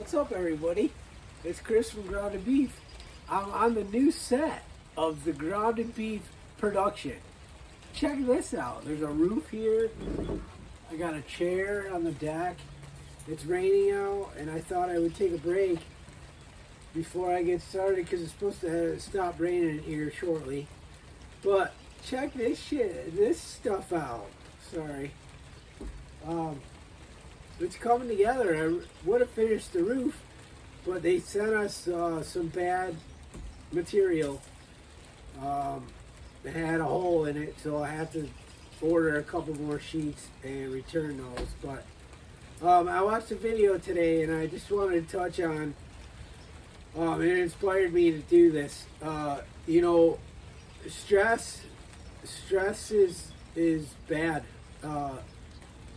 What's up, everybody? It's Chris from Grounded Beef. I'm on the new set of the Grounded Beef production. Check this out. There's a roof here. I got a chair on the deck. It's raining out, and I thought I would take a break before I get started because it's supposed to stop raining here shortly. But check this stuff out. Sorry. It's coming together. I would have finished the roof, but they sent us some bad material. It had a hole in it, so I have to order a couple more sheets and return those. But I watched a video today, and I just wanted to touch on. It inspired me to do this. Stress is bad.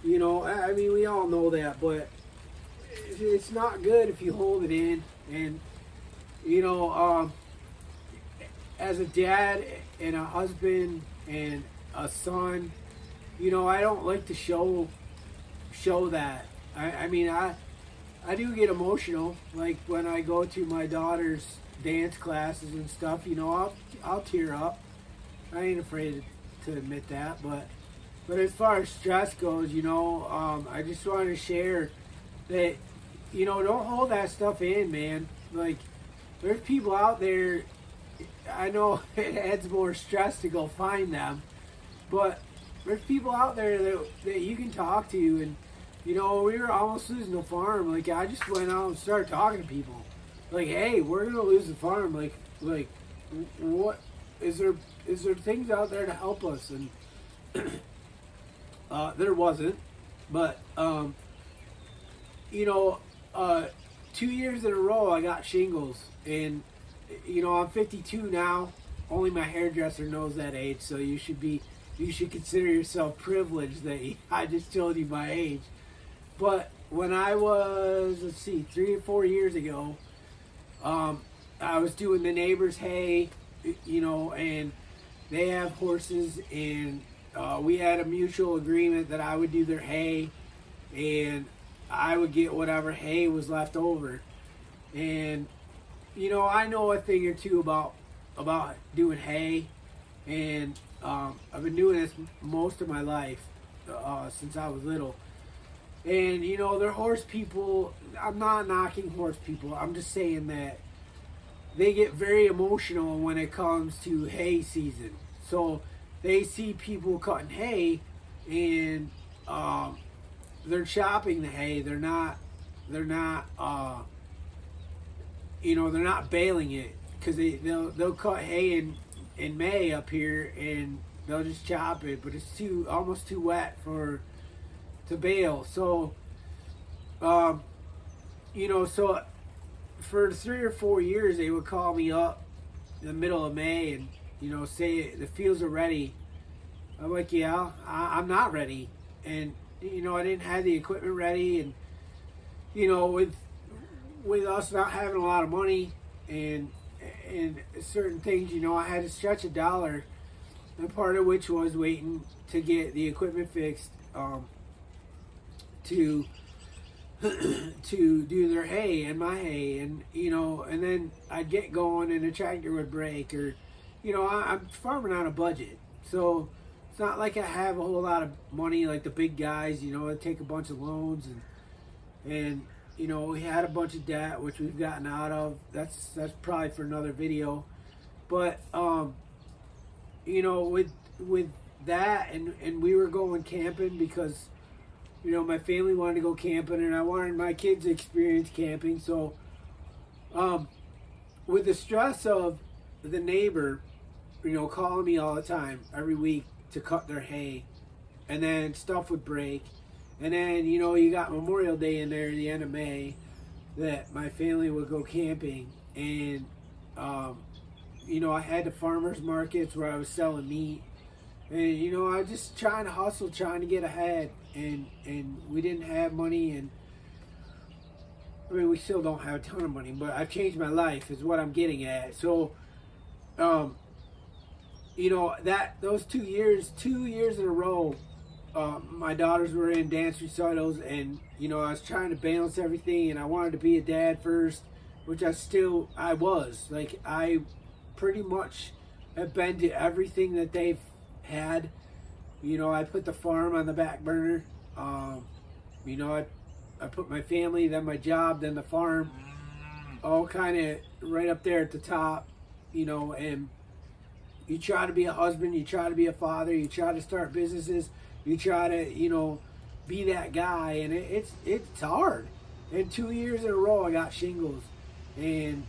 I mean, we all know that, but it's not good if you hold it in. And, as a dad and a husband and a son, I don't like to show that. I do get emotional, like when I go to my daughter's dance classes and stuff, I'll tear up. I ain't afraid to admit that, but as far as stress goes, I just wanted to share that, don't hold that stuff in, man. Like, there's people out there, I know it adds more stress to go find them, but there's people out there that you can talk to, and, we were almost losing the farm. Like, I just went out and started talking to people. Like, hey, we're going to lose the farm. Like, what, is there things out there to help us? And there wasn't, but 2 years in a row I got shingles, and I'm 52 now. Only my hairdresser knows that age, so you should consider yourself privileged that I just told you my age. But when I was 3 or 4 years ago, I was doing the neighbor's hay, and they have horses, and we had a mutual agreement that I would do their hay, and I would get whatever hay was left over. And I know a thing or two about doing hay, and I've been doing this most of my life, since I was little. And they're horse people. I'm not knocking horse people. I'm just saying that they get very emotional when it comes to hay season. So they see people cutting hay, and they're chopping the hay. They're not baling it, because they'll cut hay in May up here, and they'll just chop it, but it's almost too wet to bale. So so for 3 or 4 years they would call me up in the middle of May and say the fields are ready. I'm like, yeah, I'm not ready. And I didn't have the equipment ready, and with us not having a lot of money and certain things, I had to stretch a dollar, and part of which was waiting to get the equipment fixed to do their hay and my hay, and and then I'd get going and the tractor would break, or I'm farming on a budget, so it's not like I have a whole lot of money like the big guys. I take a bunch of loans, and we had a bunch of debt, which we've gotten out of. That's probably for another video. But with that, and we were going camping because my family wanted to go camping, and I wanted my kids to experience camping. So with the stress of the neighbor calling me all the time every week to cut their hay, and then stuff would break, and then you got Memorial Day in there at the end of May that my family would go camping, and I had the farmers markets where I was selling meat, and I was just trying to hustle, trying to get ahead, and we didn't have money, and I mean, we still don't have a ton of money, but I've changed my life is what I'm getting at. So that those 2 years in a row, my daughters were in dance recitals, and I was trying to balance everything, and I wanted to be a dad first, which I was. Like, I pretty much have been to everything that they've had. I put the farm on the back burner. I put my family, then my job, then the farm, all kind of right up there at the top. And you try to be a husband, you try to be a father, you try to start businesses, you try to, be that guy, and it's hard. And 2 years in a row, I got shingles, and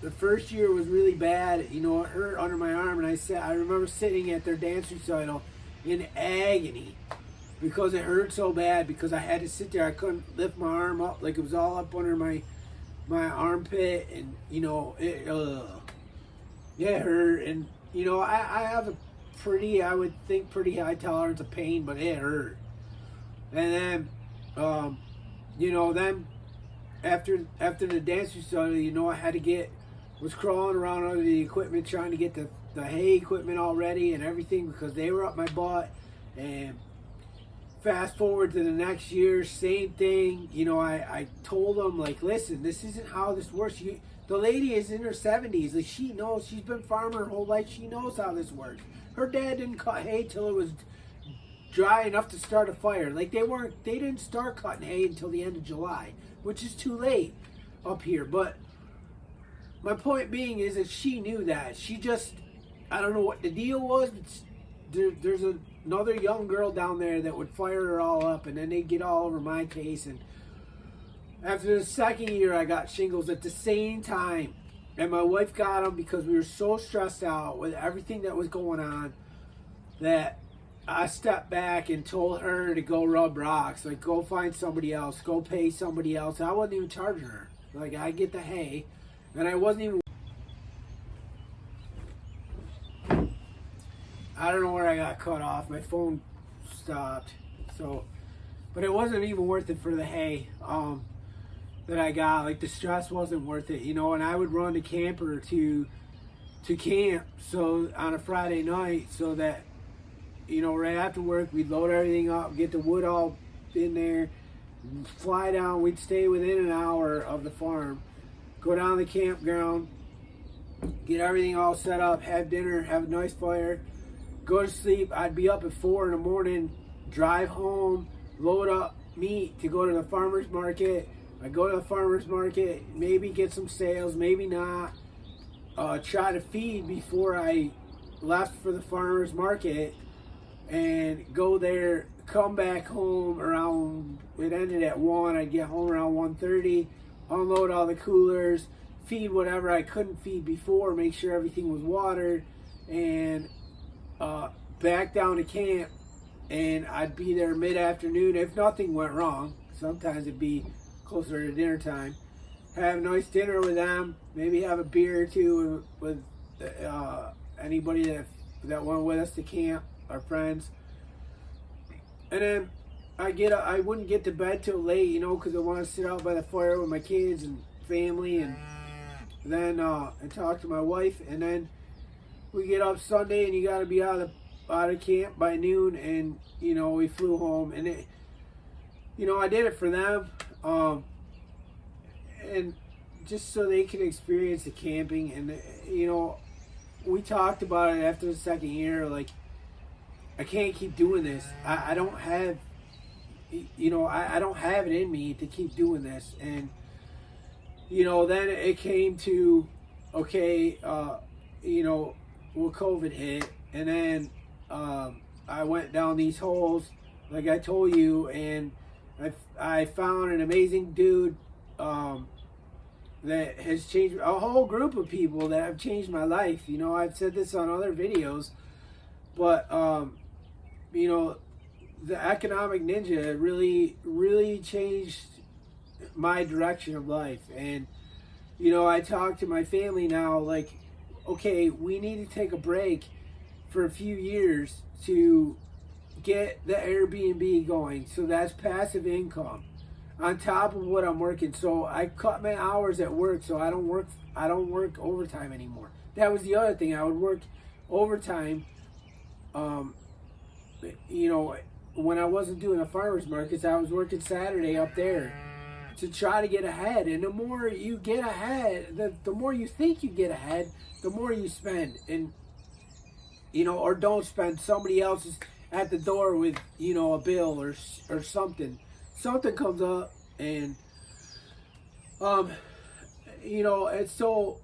the first year was really bad. It hurt under my arm, and I remember sitting at their dance recital in agony because it hurt so bad, because I had to sit there. I couldn't lift my arm up, like it was all up under my armpit, and it hurt. And I have I would think pretty high tolerance of pain, but it hurt. And then then after the dance recital, I had to was crawling around under the equipment, trying to get the hay equipment all ready and everything, because they were up my butt. And fast forward to the next year, same thing. I told them, like, listen, this isn't how this works. The lady is in her 70s. Like, she knows. She's been farming her whole life. She knows how this works. Her dad didn't cut hay till it was dry enough to start a fire. Like, they didn't start cutting hay until the end of July, which is too late up here. But my point being is that she knew that. She just, I don't know what the deal was. There's another young girl down there that would fire her all up, and then they'd get all over my case. And after the second year, I got shingles at the same time. And my wife got them because we were so stressed out with everything that was going on that I stepped back and told her to go rub rocks. Like, go find somebody else. Go pay somebody else. I wasn't even charging her. Like, I get the hay. And I wasn't even... I don't know where I got cut off. My phone stopped. But it wasn't even worth it for the hay that I got. Like, the stress wasn't worth it, and I would run the camper to camp on a Friday night, so that, right after work, we'd load everything up, get the wood all in there, fly down. We'd stay within an hour of the farm, go down to the campground, get everything all set up, have dinner, have a nice fire, go to sleep. I'd be up at 4 in the morning, drive home, load up meat to go to the farmer's market. I'd go to the farmer's market, maybe get some sales, maybe not. Try to feed before I left for the farmer's market, and go there, come back home around, it ended at 1. I'd get home around 1:30, unload all the coolers, feed whatever I couldn't feed before, make sure everything was watered, and back down to camp. And I'd be there mid-afternoon if nothing went wrong. Sometimes it'd be closer to dinner time. Have a nice dinner with them, maybe have a beer or two with anybody that went with us to camp, our friends. And then I wouldn't get to bed till late, because I want to sit out by the fire with my kids and family, and then and talk to my wife. And then we get up Sunday, and you got to be out of camp by noon. And we flew home, and I did it for them, and just so they can experience the camping. And we talked about it after the second year, like, I can't keep doing this. I don't have, I don't have it in me to keep doing this. And then it came to, okay, COVID hit, and then I went down these holes, like I told you, and I found an amazing dude that has changed, a whole group of people that have changed my life. I've said this on other videos, but the Economic Ninja really changed my direction of life. And I talk to my family now, like, okay, we need to take a break for a few years to get the Airbnb going. So that's passive income on top of what I'm working. So I cut my hours at work, so I don't work overtime anymore. That was the other thing. I would work overtime, when I wasn't doing the farmers markets, I was working Saturday up there to try to get ahead. And the more you get ahead, the more you think you get ahead, the more you spend. And, you know, or don't spend. Somebody else is at the door with, you know, a bill or something. Something comes up, and, you know, and so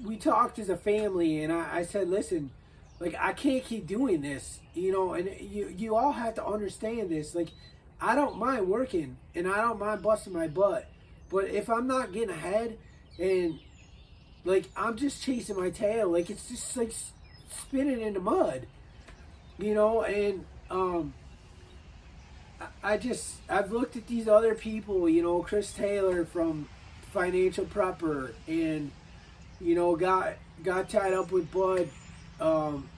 we talked as a family, and I said, listen, like, I can't keep doing this, you know, and you all have to understand this. Like, I don't mind working, and I don't mind busting my butt, but if I'm not getting ahead, and, like, I'm just chasing my tail, like, it's just, like, spinning in the mud, you know. And I've looked at these other people, you know, Chris Taylor from Financial Prepper, and, you know, got tied up with Bud from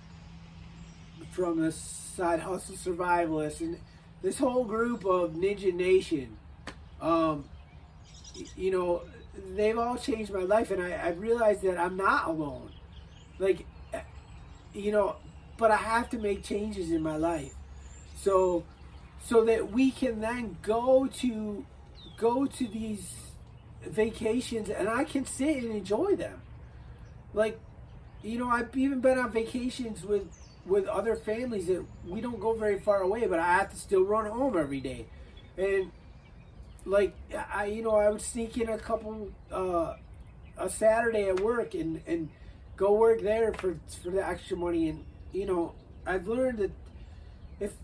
the Side Hustle Survivalist, and this whole group of Ninja Nation. You know, they've all changed my life, and I realized that I'm not alone. Like, you know, but I have to make changes in my life, so that we can then go to these vacations, and I can sit and enjoy them. Like, you know, I've even been on vacations with other families that we don't go very far away, but I have to still run home every day. And, like, I would sneak in a Saturday at work and go work there for the extra money. And, you know, I've learned that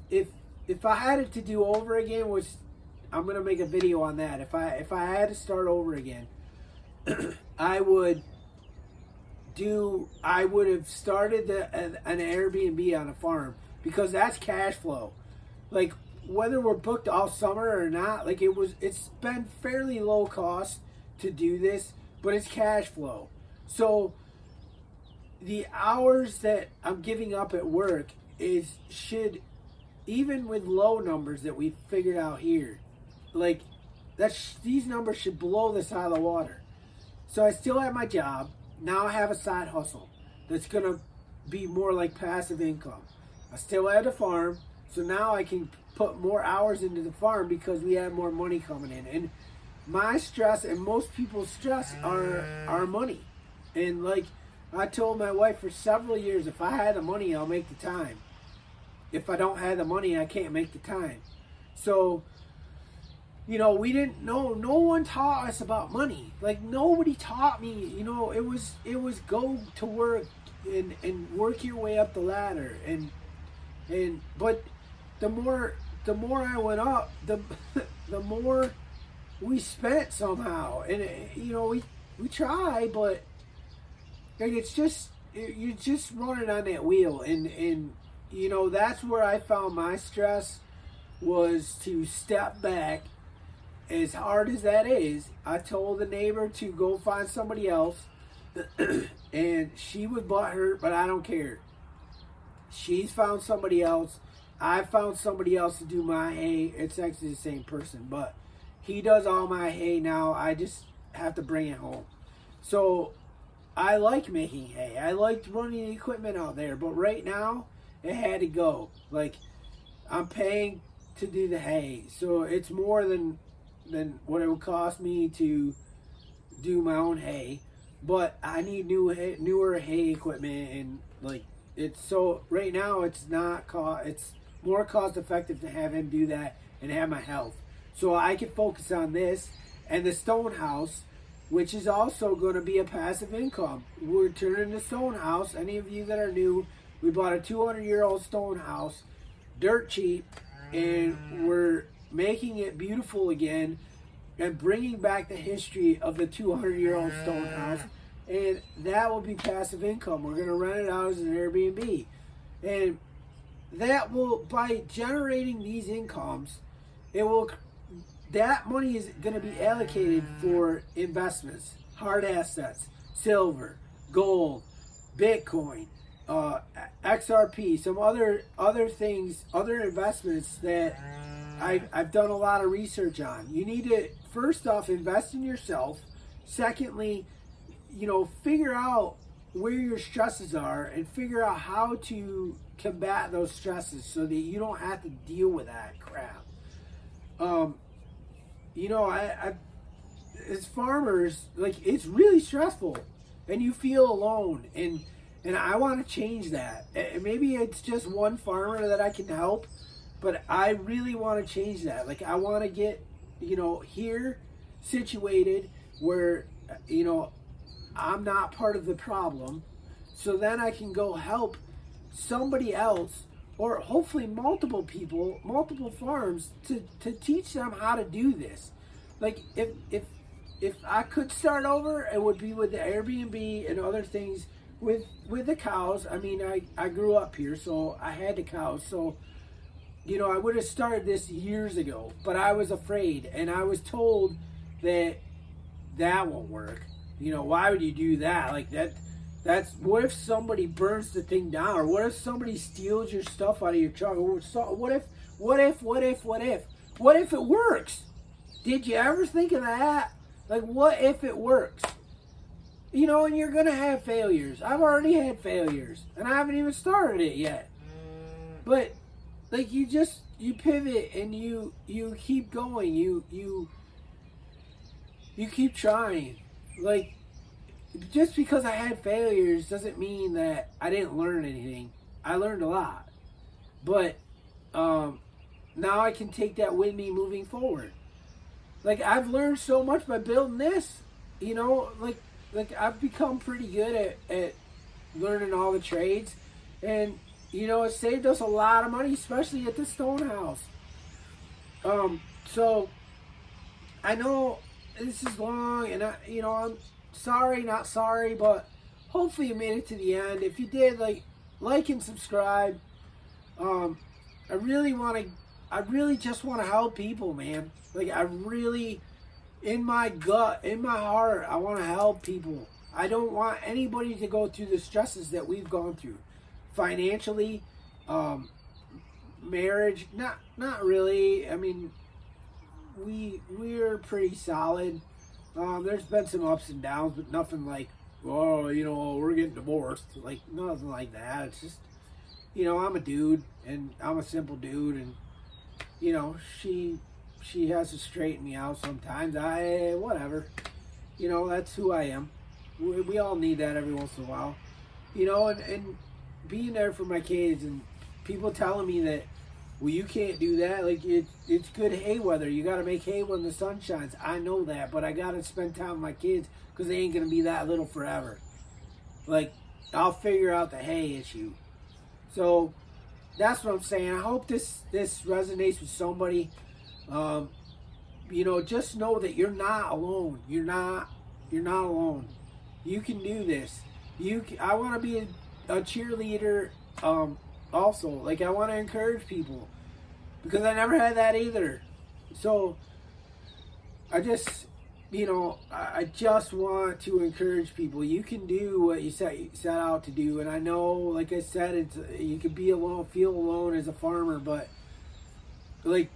if I had it to do over again, which I'm gonna make a video on that. If I had to start over again, I would have started an Airbnb on a farm, because that's cash flow. Like, whether we're booked all summer or not, like, it's been fairly low cost to do this, but it's cash flow. So the hours that I'm giving up at work should, even with low numbers that we figured out here, like, these numbers should blow this out of the water. So I still have my job. Now I have a side hustle that's going to be more like passive income. I still have the farm, so now I can put more hours into the farm because we have more money coming in. And my stress, and most people's stress, are money. And, like, I told my wife for several years, if I had the money, I'll make the time. If I don't have the money, I can't make the time. So, you know, we didn't know. No one taught us about money. Like, nobody taught me. You know, it was go to work and work your way up the ladder. But the more I went up, the more we spent somehow. And you know, we try, but, like, it's just, you're just running on that wheel. And you know, that's where I found my stress, was to step back. As hard as that is, I told the neighbor to go find somebody else, and she was butthurt, but I don't care. She's found somebody else. I found somebody else to do my hay. It's actually the same person, but he does all my hay now. I just have to bring it home. So I like making hay. I liked running the equipment out there, but right now it had to go. Like, I'm paying to do the hay, so it's more than what it would cost me to do my own hay. But I need newer hay equipment, and, like, it's so right now it's more cost effective to have him do that and have my health, so I can focus on this and the stone house, which is also going to be a passive income. We're turning the stone house. Any of you that are new, we bought a 200-year-old stone house, dirt cheap, and we're making it beautiful again and bringing back the history of the 200-year-old stone house, and that will be passive income. We're going to rent it out as an Airbnb, and that will, by generating these incomes, that money is going to be allocated for investments, hard assets, silver, gold, Bitcoin, XRP, some other things, other investments that I've done a lot of research on. You need to, first off, invest in yourself. Secondly, you know, figure out where your stresses are and figure out how to combat those stresses so that you don't have to deal with that crap. You know, I as farmers, like, it's really stressful and you feel alone, and I want to change that. And maybe it's just one farmer that I can help, but I really want to change that. Like, I want to get, you know, here situated where, you know, I'm not part of the problem, so then I can go help somebody else, or hopefully multiple people, multiple farms, to teach them how to do this. Like, if I could start over, it would be with the Airbnb and other things with the cows. I mean, I grew up here, so I had the cows. So, you know, I would have started this years ago, but I was afraid, and I was told that won't work. You know, why would you do that? Like, that's what if somebody burns the thing down, or what if somebody steals your stuff out of your truck? What if it works? Did you ever think of that? Like, what if it works? You know, and you're gonna have failures. I've already had failures, and I haven't even started it yet. But like, you pivot and you keep going. You keep trying. Like, just because I had failures doesn't mean that I didn't learn anything. I learned a lot. But now I can take that with me moving forward. Like, I've learned so much by building this. You know, like I've become pretty good at learning all the trades. And, you know, it saved us a lot of money, especially at the stone house. So I know this is long, and I'm sorry, not sorry, but hopefully you made it to the end. If you did, like and subscribe. I really just want to help people, man. Like, I really, in my gut, in my heart, I want to help people. I don't want anybody to go through the stresses that we've gone through, financially, marriage. Not really. I mean, we're pretty solid. There's been some ups and downs, but nothing like, oh, you know, we're getting divorced. Like, nothing like that. It's just, you know, I'm a dude, and I'm a simple dude, and, you know, she has to straighten me out sometimes. Whatever. You know, that's who I am. We all need that every once in a while. You know, and being there for my kids, and people telling me that, well, you can't do that. Like, it's good hay weather. You got to make hay when the sun shines. I know that, but I got to spend time with my kids because they ain't going to be that little forever. Like, I'll figure out the hay issue. So, that's what I'm saying. I hope this resonates with somebody. You know, just know that you're not alone. You're not alone. You can do this. I want to be a cheerleader. Also, like, I want to encourage people, because I never had that either. So I just, you know, I just want to encourage people. You can do what you set out to do. And I know, like I said, you could be alone, feel alone as a farmer, but, like,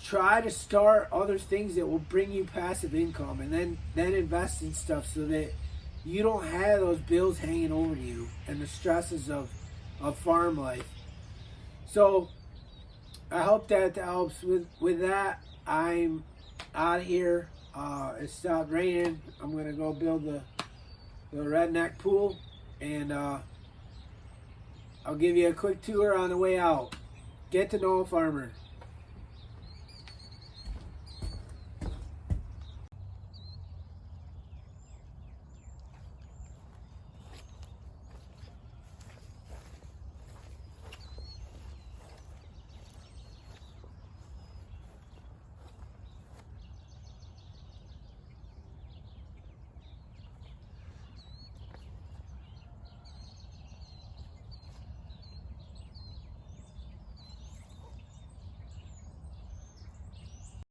try to start other things that will bring you passive income, and then invest in stuff so that you don't have those bills hanging over you and the stresses of farm life. So I hope that helps. With that, I'm out of here. It stopped raining. I'm gonna go build the redneck pool, and I'll give you a quick tour on the way out. Get to know a farmer.